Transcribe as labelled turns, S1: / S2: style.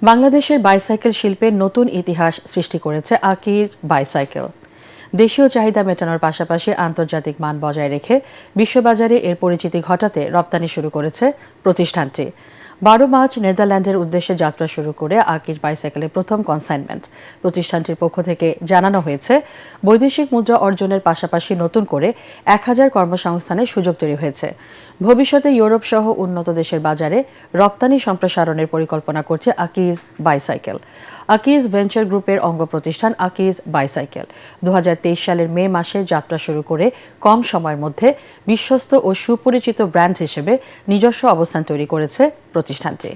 S1: বাংলাদেশের বাইসাইকেল শিল্পের নতুন ইতিহাস সৃষ্টি করেছে আকিজ বাইসাইকেল। দেশীয় চাহিদা মেটানোর পাশাপাশি আন্তর্জাতিক মান বজায় রেখে বিশ্ববাজারে এর পরিচিতি ঘটাতে রপ্তানি শুরু করেছে প্রতিষ্ঠানটি। 12 মার্চ নেদারল্যান্ডের উদ্দেশ্যে যাত্রা শুরু করে আকিজ বাইসাইকেলের প্রথম কনসাইনমেন্ট। প্রতিষ্ঠানটির পক্ষ থেকে জানানো হয়েছে, বৈদেশিক মুদ্রা অর্জনের পাশাপাশি নতুন করে 1000 কর্মসংস্থানের সুযোগ তৈরি হয়েছে। ভবিষ্যতে ইউরোপ সহ উন্নত দেশের বাজারে রপ্তানি সম্প্রসারণের পরিকল্পনা করছে আকিজ বাইসাইকেল। আকিজ ভেঞ্চার গ্রুপের অঙ্গ প্রতিষ্ঠান আকিজ বাইসাইকেল 2023 সালের মে মাসে যাত্রা শুরু করে কম সময়ের মধ্যে বিশ্বস্ত ও সুপরিচিত ব্র্যান্ড হিসেবে নিজস্ব অবস্থান তৈরি করেছে প্রতিষ্ঠানটি।